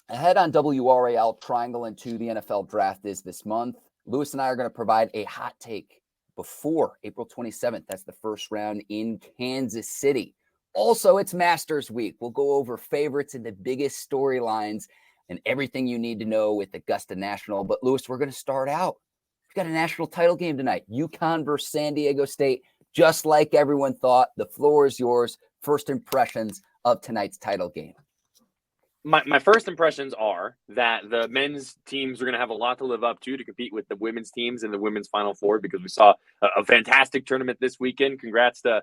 Ahead on WRAL Triangle and Two, the NFL draft is this month. Lewis and I are going to provide a hot take before April 27th. That's the first round in Kansas City. Also, it's Masters Week. We'll go over favorites and the biggest storylines and everything you need to know with Augusta National. But Lewis, we're going to start out. We've got a national title game tonight. UConn versus San Diego State. Just like everyone thought, the floor is yours. First impressions of tonight's title game. My first impressions are that the men's teams are going to have a lot to live up to compete with the women's teams in the women's Final Four, because we saw a fantastic tournament this weekend. Congrats to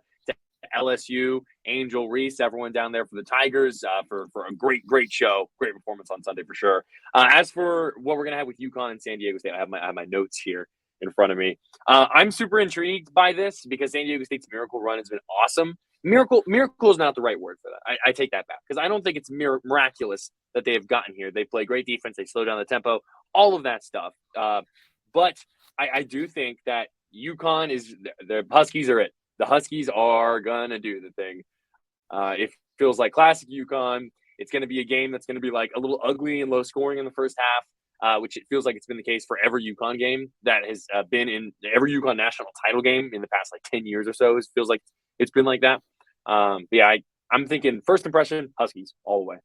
LSU, Angel Reese, everyone down there for the Tigers for a great show, great performance on Sunday for sure. As for what we're going to have with UConn and San Diego State, I have my notes here in front of me. I'm super intrigued by this because San Diego State's miracle run has been awesome. Miracle is not the right word for that. I take that back because I don't think it's miraculous that they have gotten here. They play great defense. They slow down the tempo, all of that stuff. But I do think that UConn is – the Huskies are it. The Huskies are going to do the thing. It feels like classic UConn. It's going to be a game that's going to be like a little ugly and low scoring in the first half, which it feels like it's been the case for every UConn game that has been in every UConn national title game in the past like 10 years or so. It feels like it's been like that. But yeah, I'm thinking first impression, Huskies all the way.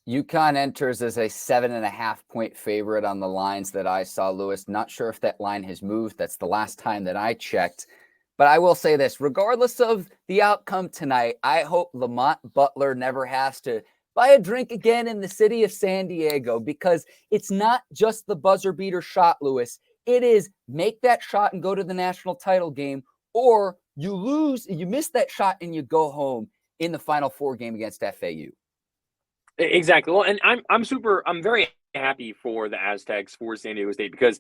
UConn enters as a 7.5-point favorite on the lines that I saw, Lewis. Not sure if that line has moved. That's the last time that I checked. But I will say this, regardless of the outcome tonight, I hope Lamont Butler never has to buy a drink again in the city of San Diego, because it's not just the buzzer beater shot, Lewis. It is make that shot and go to the national title game, or you lose, you miss that shot and you go home in the Final Four game against FAU. Exactly. Well, and I'm very happy for the Aztecs, for San Diego State, because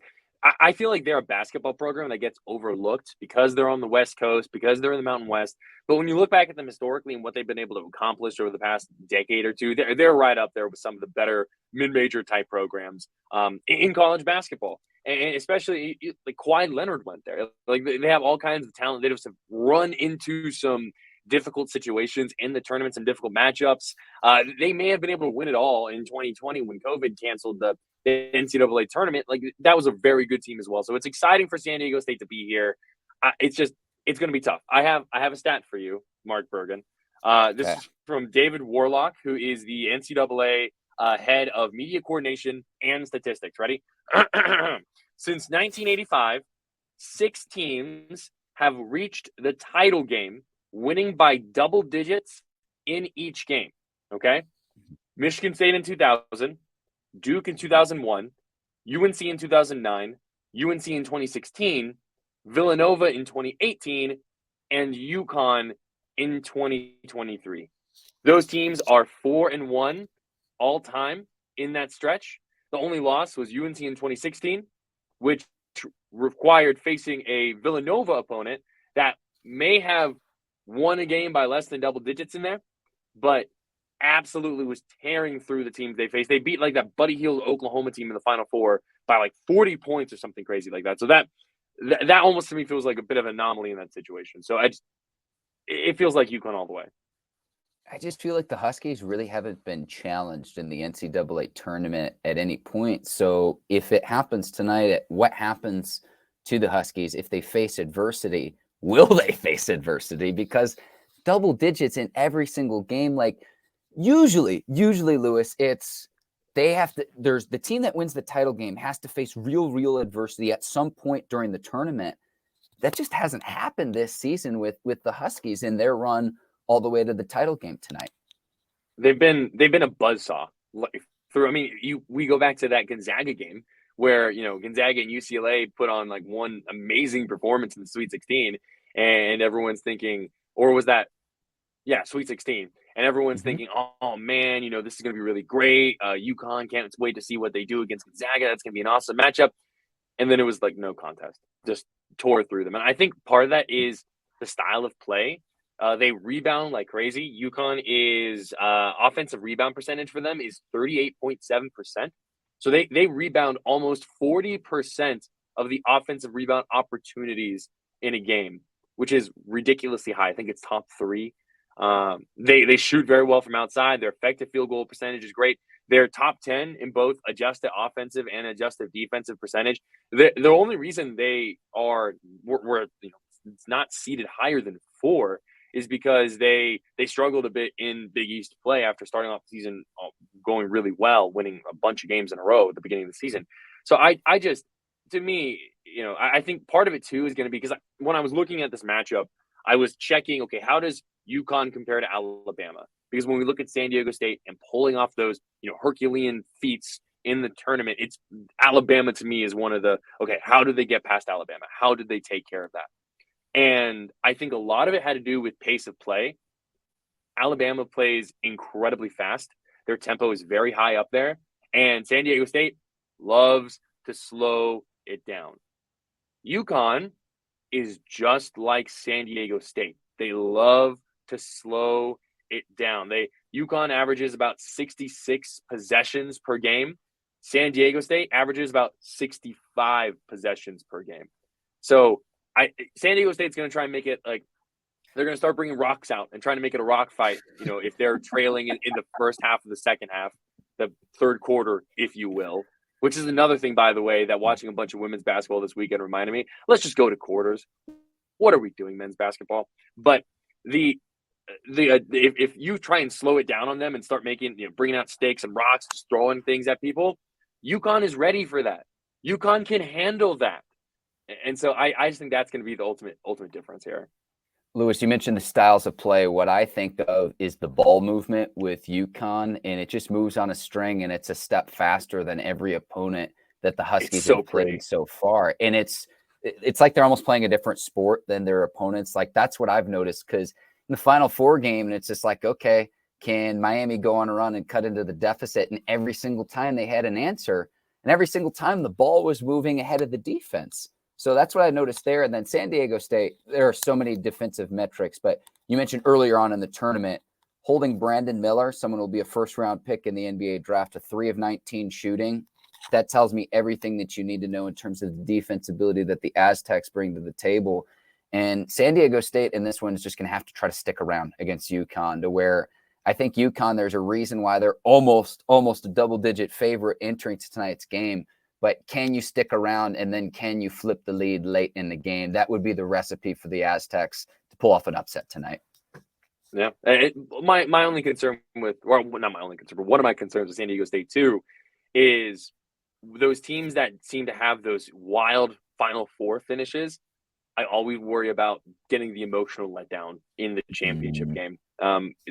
I feel like they're a basketball program that gets overlooked because they're on the West Coast, because they're in the Mountain West. But when you look back at them historically and what they've been able to accomplish over the past decade or two, they're right up there with some of the better mid-major type programs in college basketball. And especially like Kawhi Leonard went there. Like they have all kinds of talent. They just have run into some difficult situations in the tournaments and difficult matchups. They may have been able to win it all in 2020 when COVID canceled the NCAA tournament. Like that was a very good team as well. So it's exciting for San Diego State to be here. It's going to be tough. I have a stat for you, Mark Bergin. This is from David Warlock, who is the NCAA head of media coordination and statistics. Ready? Since 1985, 6 teams have reached the title game, winning by double digits in each game. Okay? Michigan State in 2000, Duke in 2001, UNC in 2009, UNC in 2016, Villanova in 2018, and UConn in 2023. Those teams are 4-1 all time in that stretch. The only loss was UNC in 2016, which required facing a Villanova opponent that may have won a game by less than double digits in there, but absolutely was tearing through the teams they faced. They beat like that Buddy Hield Oklahoma team in the Final Four by like 40 points or something crazy like that. So that almost to me feels like a bit of an anomaly in that situation. So it feels like UConn all the way. I just feel like the Huskies really haven't been challenged in the NCAA tournament at any point. So if it happens tonight, what happens to the Huskies if they face adversity? Will they face adversity? Because double digits in every single game, like usually, Lewis, it's there's the team that wins the title game has to face real adversity at some point during the tournament. That just hasn't happened this season with the Huskies in their run all the way to the title game tonight. They've been a buzzsaw through. I mean, we go back to that Gonzaga game where Gonzaga and UCLA put on like one amazing performance in the Sweet 16, and everyone's thinking, or was that, yeah, Sweet 16, and everyone's thinking, oh man, this is going to be really great. UConn can't wait to see what they do against Gonzaga. That's going to be an awesome matchup. And then it was like no contest, just tore through them. And I think part of that is the style of play. They rebound like crazy. UConn is offensive rebound percentage for them is 38.7%. So they rebound almost 40% of the offensive rebound opportunities in a game, which is ridiculously high. I think it's top 3. They shoot very well from outside. Their effective field goal percentage is great. They're top 10 in both adjusted offensive and adjusted defensive percentage. The only reason they were it's not seated higher than 4 is because they struggled a bit in Big East play after starting off the season going really well, winning a bunch of games in a row at the beginning of the season. So I just, to me, I think part of it too is going to be because when I was looking at this matchup, I was checking, okay, how does UConn compare to Alabama? Because when we look at San Diego State and pulling off those, Herculean feats in the tournament, it's Alabama to me is one of the, okay, how did they get past Alabama? How did they take care of that? And I think a lot of it had to do with pace of play. Alabama plays incredibly fast. Their tempo is very high up there. And San Diego State loves to slow it down. UConn is just like San Diego State. They love to slow it down. UConn averages about 66 possessions per game. San Diego State averages about 65 possessions per game. So San Diego State's going to try and make it like they're going to start bringing rocks out and trying to make it a rock fight. If they're trailing in the first half of the second half, the third quarter, if you will, which is another thing, by the way, that watching a bunch of women's basketball this weekend reminded me. Let's just go to quarters. What are we doing, men's basketball? But if you try and slow it down on them and start making, bringing out stakes and rocks, just throwing things at people, UConn is ready for that. UConn can handle that. And so I just think that's going to be the ultimate difference here. Lewis, you mentioned the styles of play. What I think of is the ball movement with UConn, and it just moves on a string, and it's a step faster than every opponent that the Huskies have played so far. And it's like they're almost playing a different sport than their opponents. Like, that's what I've noticed, because in the Final Four game, and it's just like, okay, can Miami go on a run and cut into the deficit? And every single time they had an answer, and every single time the ball was moving ahead of the defense. So that's what I noticed there. And then San Diego State, there are so many defensive metrics, but you mentioned earlier on in the tournament, holding Brandon Miller, someone who will be a first-round pick in the NBA draft, a 3 of 19 shooting. That tells me everything that you need to know in terms of the defense ability that the Aztecs bring to the table. And San Diego State in this one is just going to have to try to stick around against UConn, to where I think UConn, there's a reason why they're almost a double-digit favorite entering to tonight's game. But can you stick around, and then can you flip the lead late in the game? That would be the recipe for the Aztecs to pull off an upset tonight. Yeah. My only concern with, or not my only concern, but one of my concerns with San Diego State too is those teams that seem to have those wild Final Four finishes. I always worry about getting the emotional letdown in the championship game.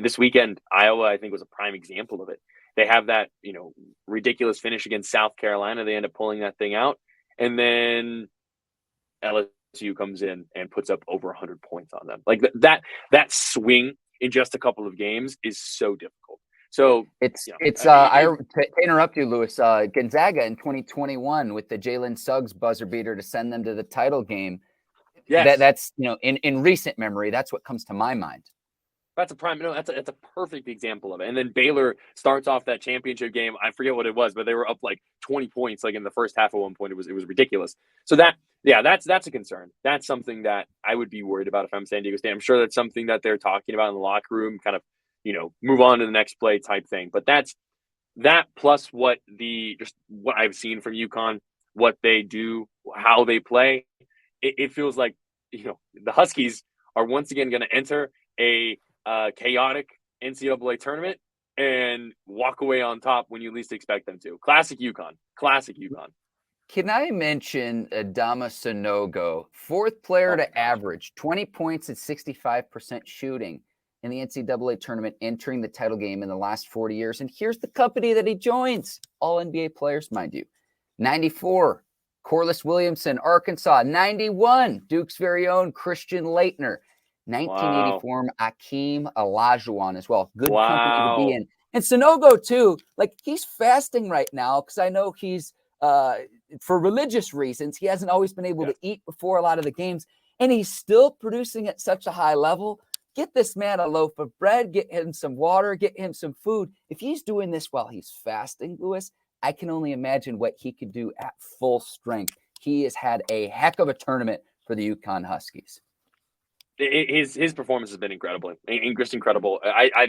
This weekend, Iowa, I think, was a prime example of it. They have that, ridiculous finish against South Carolina. They end up pulling that thing out. And then LSU comes in and puts up over 100 points on them. Like that swing in just a couple of games is so difficult. So to interrupt you, Lewis, Gonzaga in 2021 with the Jalen Suggs buzzer beater to send them to the title game. Yes. That's, in recent memory, that's what comes to my mind. That's a perfect example of it. And then Baylor starts off that championship game. I forget what it was, but they were up like 20 points, like in the first half at one point. It was ridiculous. So that's a concern. That's something that I would be worried about if I'm San Diego State. I'm sure that's something that they're talking about in the locker room, kind of, move on to the next play type thing. But that plus what I've seen from UConn, what they do, how they play, it feels like, the Huskies are once again going to enter a chaotic NCAA tournament and walk away on top when you least expect them to. Classic UConn. Can I mention Adama Sanogo, fourth player to average 20 points at 65% shooting in the NCAA tournament, entering the title game in the last 40 years. And here's the company that he joins. All NBA players, mind you. 94, Corliss Williamson, Arkansas. 91, Duke's very own Christian Laettner. 1984, Akeem Olajuwon as well. Good company to be in. And Sanogo, too, like, he's fasting right now because I know he's, for religious reasons, he hasn't always been able to eat before a lot of the games, and he's still producing at such a high level. Get this man a loaf of bread, get him some water, get him some food. If he's doing this while he's fasting, Lewis, I can only imagine what he could do at full strength. He has had a heck of a tournament for the UConn Huskies. His performance has been incredible. Just incredible. I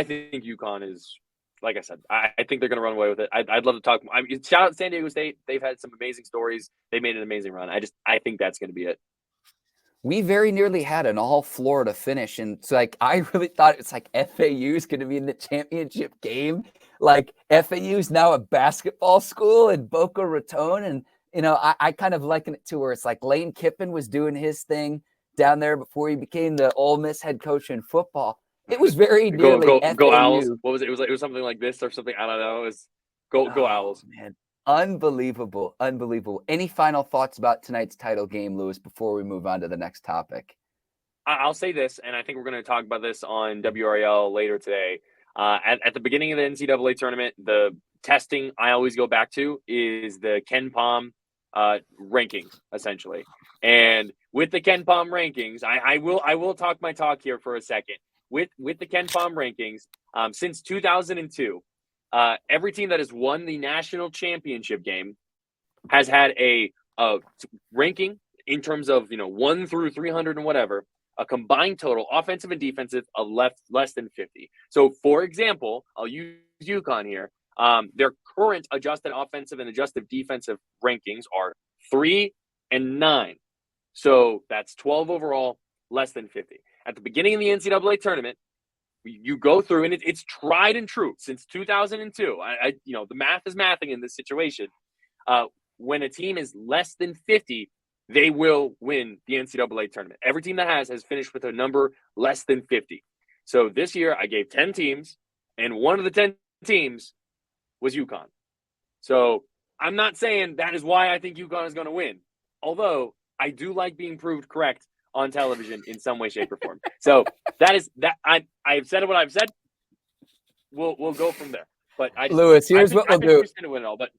think UConn is like I said, I think they're going to run away with it. I'd love to talk. I mean, shout out to San Diego State. They've had some amazing stories. They made an amazing run. I think that's going to be it. We very nearly had an all Florida finish. And it's like, I really thought it's like FAU is going to be in the championship game. Like FAU is now a basketball school in Boca Raton. And, I kind of liken it to where it's like Lane Kiffin was doing his thing down there before he became the Ole Miss head coach in football. It was very nearly Go Owls. FAU. What was it? It was something like this or something. I don't know. It was go Owls. Man. Unbelievable. Any final thoughts about tonight's title game, Lewis, before we move on to the next topic? I'll say this, and I think we're going to talk about this on WRAL later today. At the beginning of the NCAA tournament, the testing I always go back to is the Ken Pom rankings, essentially. And with the Ken Pom rankings, I will talk my talk here for a second. With the Ken Pom rankings, since 2002, every team that has won the national championship game has had a ranking in terms of 1 through 300 and whatever, a combined total, offensive and defensive, of less than 50. So, for example, I'll use UConn here. Their current adjusted offensive and adjusted defensive rankings are 3 and 9. So that's 12 overall, less than 50. At the beginning of the NCAA tournament, you go through, and it's tried and true since 2002. The math is mathing in this situation. When a team is less than 50, they will win the NCAA tournament. Every team that has finished with a number less than 50. So this year, I gave 10 teams, and one of the 10 teams was UConn. So I'm not saying that is why I think UConn is going to win, although I do like being proved correct on television in some way, shape, or form. So that is that. I've said what I've said. We'll go from there. But Lewis, here's what we'll do. To win it all, but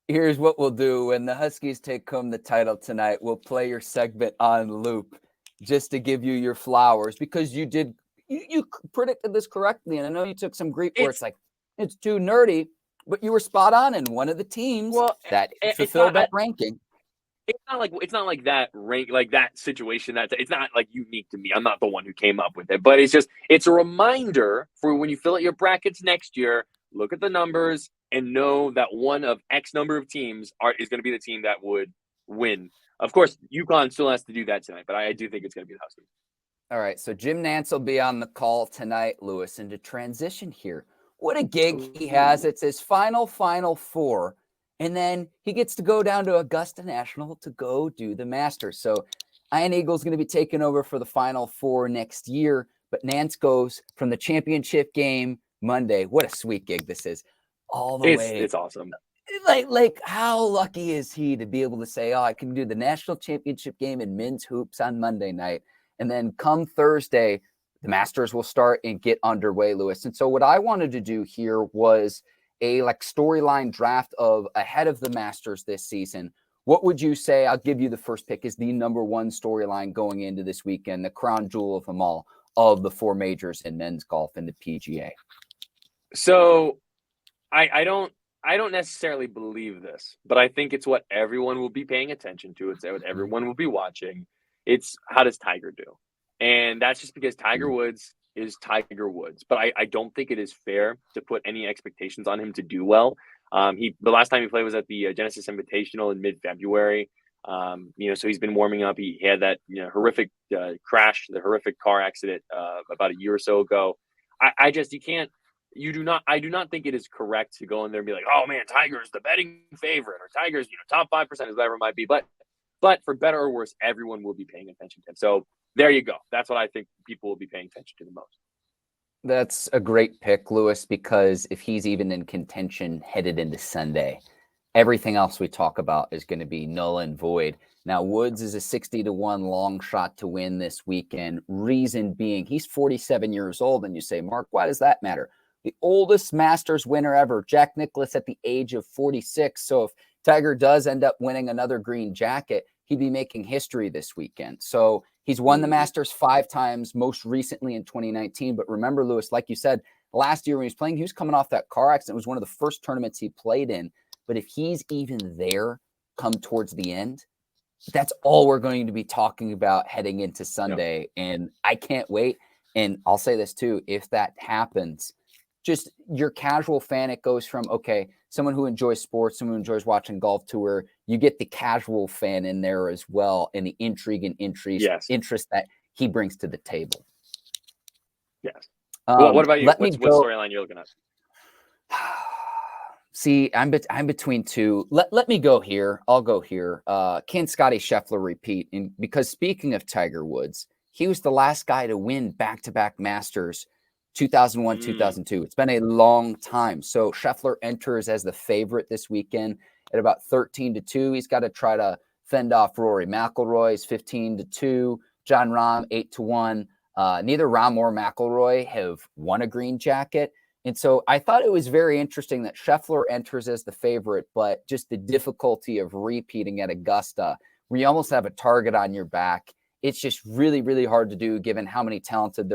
here's what we'll do. When the Huskies take home the title tonight, we'll play your segment on loop just to give you your flowers, because you predicted this correctly, and I know you took some grief where it's like it's too nerdy, but you were spot on in one of the teams that fulfilled that ranking. It's not like that rank, like that situation. That it's not like unique to me. I'm not the one who came up with it, but it's a reminder for when you fill out your brackets next year. Look at the numbers and know that one of X number of teams is going to be the team that would win. Of course, UConn still has to do that tonight, but I do think it's going to be the Huskies. All right, so Jim Nantz will be on the call tonight, Lewis. And to transition here, what a gig he has. It's his final four. And then he gets to go down to Augusta National to go do the Masters. So Ian Eagle's going to be taking over for the Final Four next year. But Nantz goes from the championship game Monday. What a sweet gig this is. All the way. It's awesome. Like how lucky is he to be able to say, I can do the national championship game in men's hoops on Monday night. And then come Thursday, the Masters will start and get underway, Lewis. And so what I wanted to do here was a storyline draft of ahead of the Masters this season. What would you say? I'll give you the first pick is the number one storyline going into this weekend, the crown jewel of them all, of the four majors in men's golf and the PGA. So I don't necessarily believe this, but I think it's what everyone will be paying attention to. It's what everyone will be watching. It's how does Tiger do? And that's just because Tiger Woods is Tiger Woods. But I don't think it is fair to put any expectations on him to do well. The last time he played was at the Genesis Invitational in mid-February. So he's been warming up. He had that horrific crash, the horrific car accident about a year or so ago. I do not think it is correct to go in there and be like, oh man, Tiger's the betting favorite, or Tiger's top 5%, whatever it might be. But for better or worse, everyone will be paying attention to him. So there you go. That's what I think people will be paying attention to the most. That's a great pick, Lewis, because if he's even in contention headed into Sunday, everything else we talk about is going to be null and void. Now, Woods is a 60-1 long shot to win this weekend. Reason being, he's 47 years old. And you say, Mark, why does that matter? The oldest Masters winner ever, Jack Nicklaus, at the age of 46. So if Tiger does end up winning another green jacket, he'd be making history this weekend. So he's won the Masters 5 times, most recently in 2019. But remember, Lewis, like you said, last year when he was playing, he was coming off that car accident. It was one of the first tournaments he played in. But if he's even there come towards the end, that's all we're going to be talking about heading into Sunday. Yep. And I can't wait. And I'll say this too, if that happens, just your casual fan, it goes from, okay, someone who enjoys sports, someone who enjoys watching golf tour, you get the casual fan in there as well, and the intrigue and interest that he brings to the table. Yes. What about you? What storyline you're looking at? See, I'm between two. Let me go here. I'll go here. Can Scottie Scheffler repeat? And because speaking of Tiger Woods, he was the last guy to win back-to-back Masters, 2001, 2002. It's been a long time. So Scheffler enters as the favorite this weekend at about 13-2. He's got to try to fend off Rory McIlroy's 15-2. Jon Rahm 8-1. Neither Rahm or McIlroy have won a green jacket. And so I thought it was very interesting that Scheffler enters as the favorite, but just the difficulty of repeating at Augusta, where you almost have a target on your back. It's just really, really hard to do given how many talented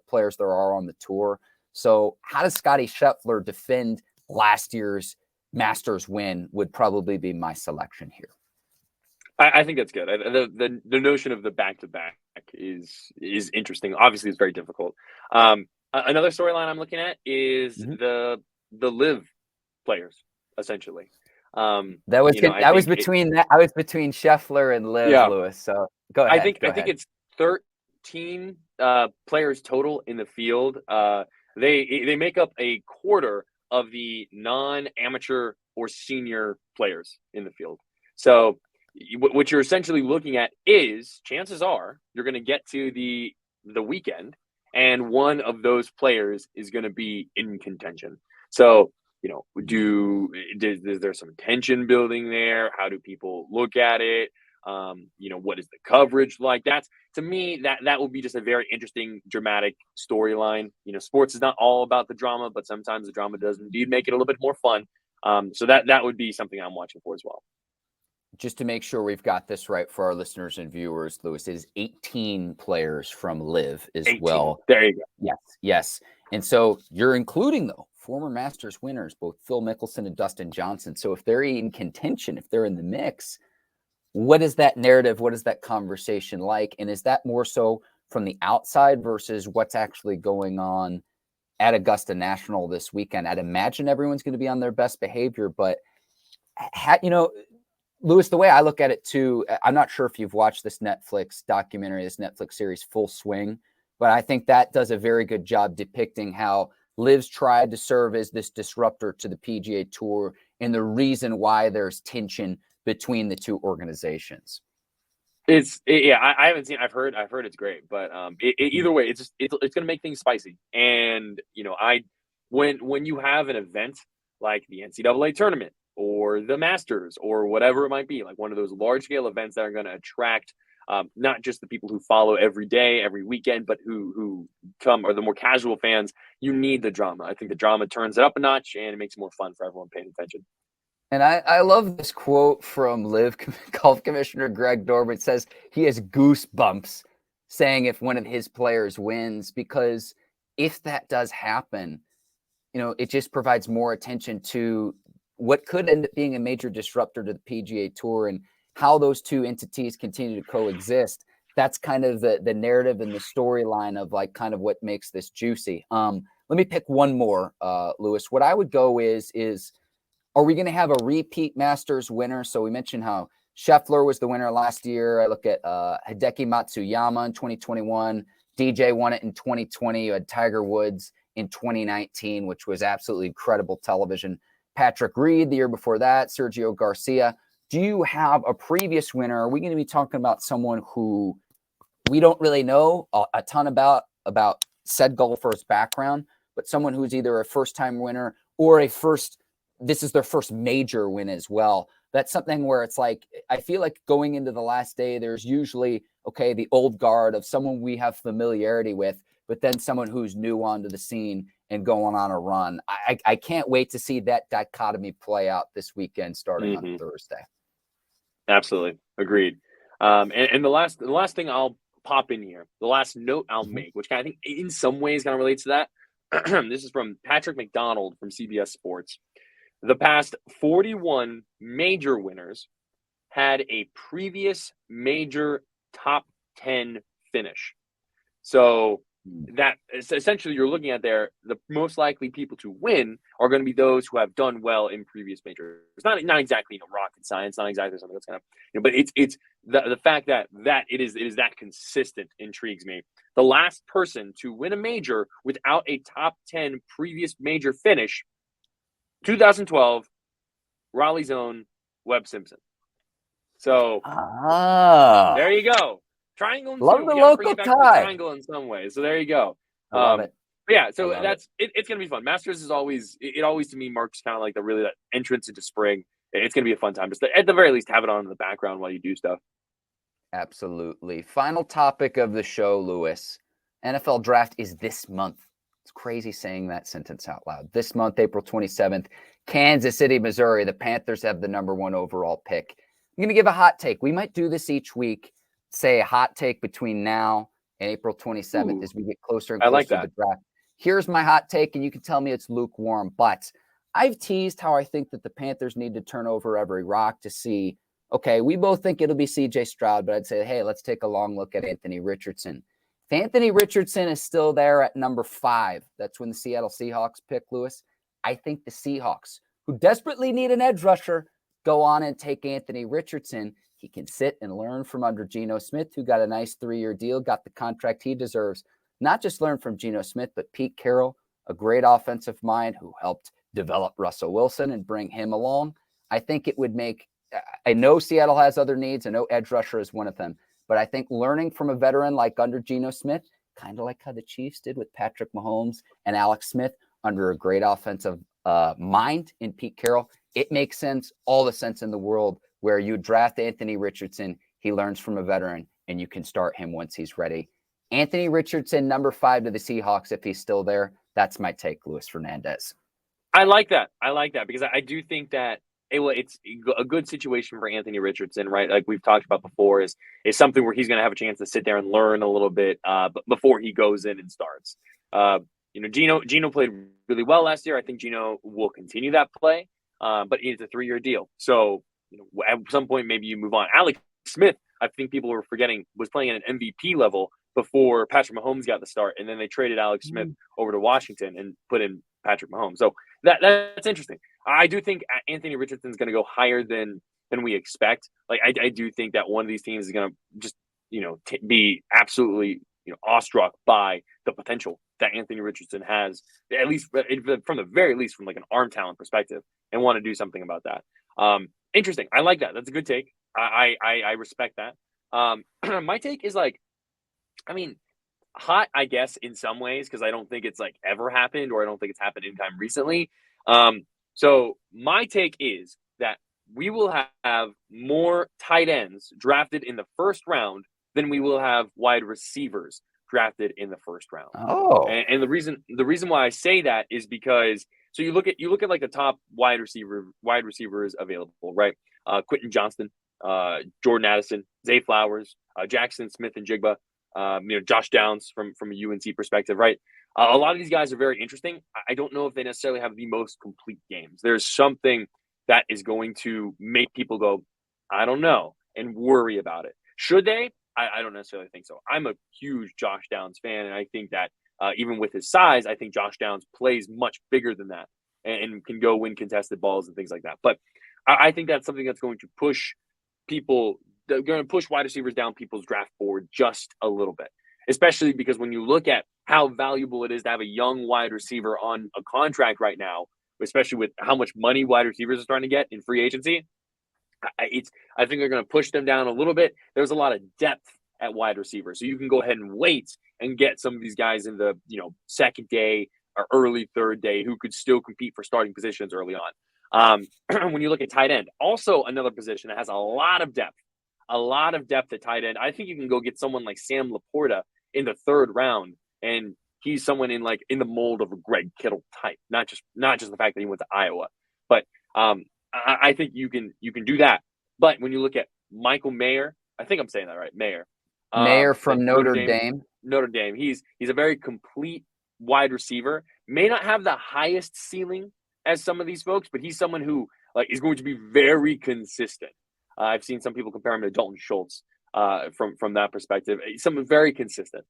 players there are on the tour. So how does Scottie Scheffler defend last year's Masters win would probably be my selection here. I think that's good. The notion of the back-to-back is interesting. Obviously, it's very difficult. Another storyline I'm looking at is the LIV players, essentially. I was between Scheffler and LIV, Lewis. So go ahead. I think it's 13 players total in the field. They make up a quarter of the non-amateur or senior players in the field. So what you're essentially looking at is chances are you're going to get to the weekend and one of those players is going to be in contention. So, is there some tension building there? How do people look at it? What is the coverage like? That's, to me, that would be just a very interesting, dramatic storyline. Sports is not all about the drama, but sometimes the drama does indeed make it a little bit more fun. So that would be something I'm watching for as well. Just to make sure we've got this right for our listeners and viewers, Lewis, it is 18 players from LIV as 18. Well. There you go. Yes. And so you're including, though, former Masters winners, both Phil Mickelson and Dustin Johnson. So if they're in contention, if they're in the mix, what is that narrative? What is that conversation like? And is that more so from the outside versus what's actually going on at Augusta National this weekend? I'd imagine everyone's going to be on their best behavior, but Lewis, the way I look at it too, I'm not sure if you've watched this Netflix documentary, this Netflix series, Full Swing, but I think that does a very good job depicting how LIV's tried to serve as this disruptor to the PGA Tour and the reason why there's tension between the two organizations. I haven't seen. I've heard it's great, but either way, it's going to make things spicy. And when you have an event like the NCAA tournament or the Masters or whatever it might be, like one of those large scale events that are going to attract not just the people who follow every day, every weekend, but who come, or the more casual fans, you need the drama. I think the drama turns it up a notch and it makes it more fun for everyone paying attention. And I love this quote from LIV Golf Commissioner Greg Norman. It says he has goosebumps saying if one of his players wins, because if that does happen, it just provides more attention to what could end up being a major disruptor to the PGA Tour and how those two entities continue to coexist. That's kind of the narrative and the storyline of like kind of what makes this juicy. Let me pick one more, Lewis. What I would go is are we going to have a repeat Masters winner? So we mentioned how Scheffler was the winner last year. I look at Hideki Matsuyama in 2021. DJ won it in 2020. You had Tiger Woods in 2019, which was absolutely incredible television. Patrick Reed the year before that, Sergio Garcia. Do you have a previous winner? Are we going to be talking about someone who we don't really know a ton about said golfer's background, but someone who's either a first-time winner or this is their first major win as well? That's something where it's like, I feel like going into the last day, there's usually, the old guard of someone we have familiarity with, but then someone who's new onto the scene and going on a run. I can't wait to see that dichotomy play out this weekend starting on Thursday. Absolutely. Agreed. And the last thing I'll pop in here, the last note I'll make, which I think in some ways kind of relates to that. This is from Patrick McDonald from CBS Sports. The past 41 major winners had a previous major top 10 finish. So that essentially you're looking at there, the most likely people to win are going to be those who have done well in previous majors. It's not exactly rocket science, not exactly something that's kind of but it's the fact that it is that consistent intrigues me. The last person to win a major without a top 10 previous major finish, 2012, Raleigh's own Webb Simpson. So there you go. Triangle and Love two. the We got to bring local it back to the tie. triangle in some way. So there you go. I love it. But yeah, so it's gonna be fun. Masters is always to me marks kind of like that entrance into spring. It's gonna be a fun time. Just at the very least, have it on in the background while you do stuff. Absolutely. Final topic of the show, Lewis. NFL draft is this month. It's crazy saying that sentence out loud. This month, April 27th, Kansas City, Missouri. The Panthers have the number 1 overall pick. I'm going to give a hot take. We might do this each week. Say a hot take between now and April 27th as we get closer and closer to the draft. Here's my hot take, and you can tell me it's lukewarm, but I've teased how I think that the Panthers need to turn over every rock to see, okay, we both think it'll be C.J. Stroud, but I'd say, hey, let's take a long look at Anthony Richardson. If Anthony Richardson is still there at number 5, that's when the Seattle Seahawks pick, Lewis. I think the Seahawks, who desperately need an edge rusher, go on and take Anthony Richardson. He can sit and learn from under Geno Smith, who got a nice 3-year deal, got the contract he deserves. Not just learn from Geno Smith, but Pete Carroll, a great offensive mind who helped develop Russell Wilson and bring him along. I think it would make, I know Seattle has other needs. I know edge rusher is one of them, but I think learning from a veteran like under Geno Smith, kind of like how the Chiefs did with Patrick Mahomes and Alex Smith under a great offensive mind in Pete Carroll, it makes sense, all the sense in the world, where you draft Anthony Richardson, he learns from a veteran, and you can start him once he's ready. Anthony Richardson, number 5 to the Seahawks, if he's still there. That's my take, Luis Fernandez. I like that because I do think that it's a good situation for Anthony Richardson, right? Like we've talked about before, is something where he's going to have a chance to sit there and learn a little bit before he goes in and starts. Geno played really well last year. I think Geno will continue that play, but it's a 3-year deal. So at some point, maybe you move on. Alex Smith, I think people were forgetting, was playing at an MVP level before Patrick Mahomes got the start, and then they traded Alex Smith over to Washington and put in Patrick Mahomes. So that's interesting. I do think Anthony Richardson's going to go higher than we expect. Like I do think that one of these teams is going to just be absolutely awestruck by the potential that Anthony Richardson has, at least from the very least from like an arm talent perspective, and want to do something about that. Interesting. I like that. That's a good take. I respect that. My take is hot, I guess, in some ways, because I don't think it's like ever happened, or I don't think it's happened anytime recently. So my take is that we will have more tight ends drafted in the first round than we will have wide receivers drafted in the first round. Oh, and the reason why I say that is because so you look at like the top wide receivers available, right? Quentin Johnston, Jordan Addison, Zay Flowers, Jackson Smith and Jigba, Josh Downs from a UNC perspective, right? A lot of these guys are very interesting. I don't know if they necessarily have the most complete games. There's something that is going to make people go, I don't know, and worry about it. Should they? I don't necessarily think so. I'm a huge Josh Downs fan, and I think that even with his size, I think Josh Downs plays much bigger than that and can go win contested balls and things like that. But I think that's something that's going to push people. They're going to push wide receivers down people's draft board just a little bit, especially because when you look at how valuable it is to have a young wide receiver on a contract right now, especially with how much money wide receivers are starting to get in free agency, I think they're going to push them down a little bit. There's a lot of depth at wide receiver, so you can go ahead and wait and get some of these guys in the second day or early third day who could still compete for starting positions early on. When you look at tight end, also another position that has a lot of depth at tight end. I think you can go get someone like Sam Laporta in the 3rd round, and he's someone in the mold of a Greg Kittle type, not just the fact that he went to Iowa, but I think you can do that. But when you look at Michael Mayer, I think I'm saying that right, Mayer from Notre Dame. Notre Dame. He's a very complete wide receiver. May not have the highest ceiling as some of these folks, but he's someone who is going to be very consistent. I've seen some people compare him to Dalton Schultz from that perspective. Someone very consistent.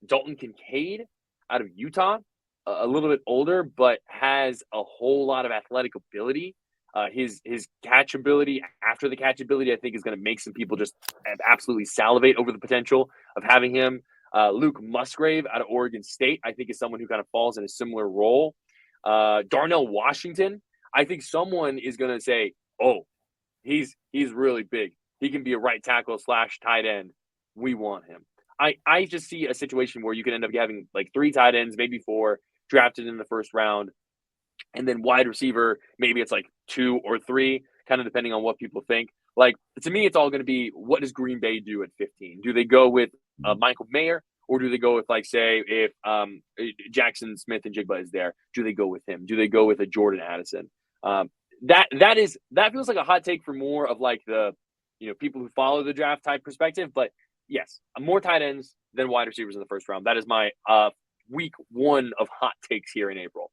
Dalton Kincaid out of Utah, a little bit older, but has a whole lot of athletic ability. His catch ability, after the catch ability, I think is going to make some people just absolutely salivate over the potential of having him. Luke Musgrave out of Oregon State, I think, is someone who kind of falls in a similar role. Darnell Washington, I think someone is going to say, oh, he's really big. He can be a right tackle / tight end. We want him. I just see a situation where you can end up having like 3 tight ends, maybe 4, drafted in the first round, and then wide receiver, maybe it's like 2 or 3, kind of depending on what people think. Like, to me, it's all going to be, what does Green Bay do at 15? Do they go with Michael Mayer, or do they go with, like, say, if Jackson Smith and Jigba is there, do they go with him? Do they go with a Jordan Addison? That feels like a hot take for more of like the, people who follow the draft type perspective. But yes, more tight ends than wide receivers in the first round. That is my week 1 of hot takes here in April.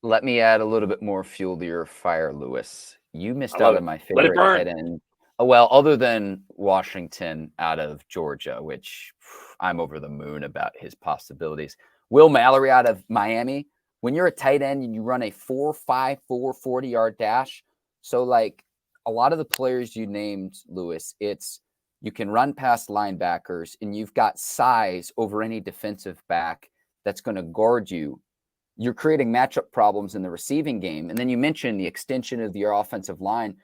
Let me add a little bit more fuel to your fire, Lewis. You missed out on my favorite tight end. Oh, well, other than Washington out of Georgia, which I'm over the moon about his possibilities. Will Mallory out of Miami. When you're a tight end and you run a 4.54 40-yard dash, so like a lot of the players you named, Lewis, it's you can run past linebackers and you've got size over any defensive back that's going to guard you. You're creating matchup problems in the receiving game. And then you mentioned the extension of your offensive line.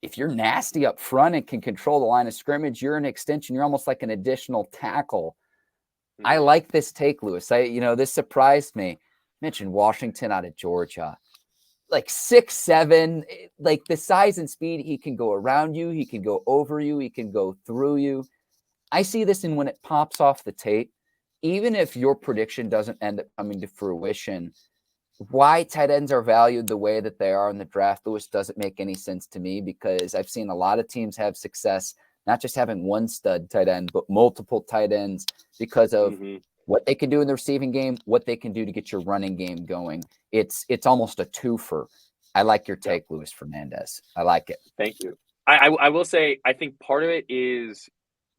If you're nasty up front and can control the line of scrimmage, you're an extension. You're almost like an additional tackle. Mm-hmm. I like this take, Lewis. This surprised me. Mentioned Washington out of Georgia, like 6'7", like the size and speed. He can go around you. He can go over you. He can go through you. I see this, and when it pops off the tape, even if your prediction doesn't end up coming to fruition, why tight ends are valued the way that they are in the draft, Lewis, doesn't make any sense to me, because I've seen a lot of teams have success, not just having one stud tight end, but multiple tight ends because of what they can do in the receiving game, what they can do to get your running game going. It's almost a twofer. I like your take, Luis Fernandez. I like it. Thank you. I will say, I think part of it is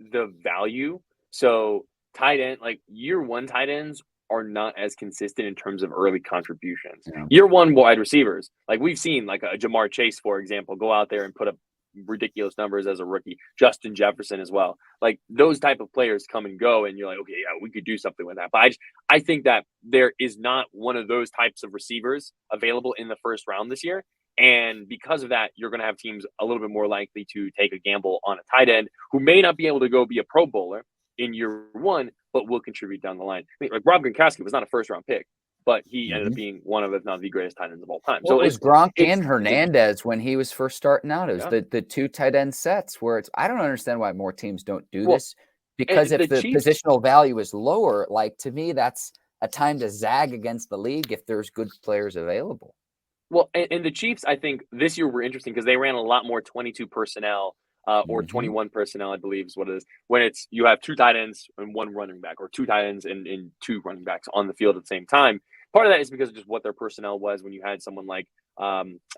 the value. So tight end, like year 1 tight ends are not as consistent in terms of early contributions. Yeah. Year 1 wide receivers, like we've seen, like a Jamar Chase, for example, go out there and put up ridiculous numbers as a rookie. Justin Jefferson as well. Like those type of players come and go, and you're like, okay, yeah, we could do something with that. But I think that there is not one of those types of receivers available in the first round this year. And because of that, you're going to have teams a little bit more likely to take a gamble on a tight end who may not be able to go be a Pro Bowler in year 1, but will contribute down the line. I mean, like Rob Gronkowski was not a first round pick, but he ended up being one of, if not the greatest tight ends of all time. Well, so it was Gronk and Hernandez when he was first starting out. It was the 2 tight end sets where I don't understand why more teams don't do this, because if the Chiefs, positional value is lower, like to me, that's a time to zag against the league if there's good players available. Well, and the Chiefs, I think this year were interesting because they ran a lot more 22 personnel or 21 personnel, I believe is what it is. When it's you have 2 tight ends and 1 running back, or 2 tight ends and 2 running backs on the field at the same time. Part of that is because of just what their personnel was when you had someone like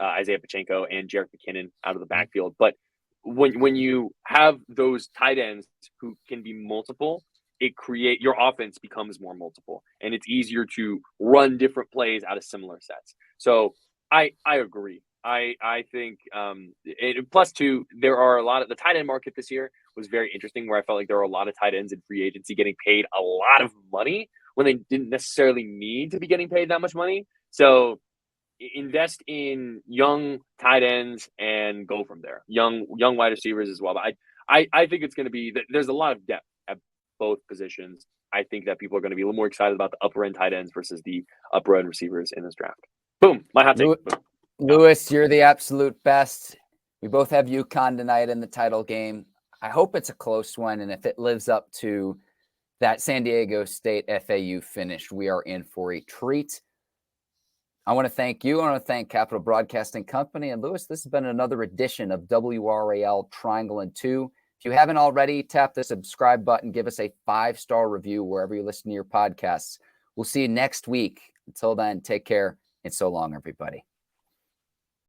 Isaiah Pacheco and Jerick McKinnon out of the backfield. But when you have those tight ends who can be multiple, your offense becomes more multiple, and it's easier to run different plays out of similar sets. So I agree. I think plus 2, there are a lot of the tight end market this year was very interesting, where I felt like there were a lot of tight ends in free agency getting paid a lot of money when they didn't necessarily need to be getting paid that much money. So invest in young tight ends and go from there. Young wide receivers as well. But I think it's going to be there's a lot of depth at both positions. I think that people are going to be a little more excited about the upper end tight ends versus the upper end receivers in this draft. Boom, my hot take. Lewis, you're the absolute best. We both have UConn tonight in the title game. I hope it's a close one, and if it lives up to that San Diego State FAU finish, we are in for a treat. I want to thank you. I want to thank Capital Broadcasting Company. And Lewis, this has been another edition of WRAL Triangle and Two. If you haven't already, tap the subscribe button. Give us a 5-star review wherever you listen to your podcasts. We'll see you next week. Until then, take care, and so long, everybody.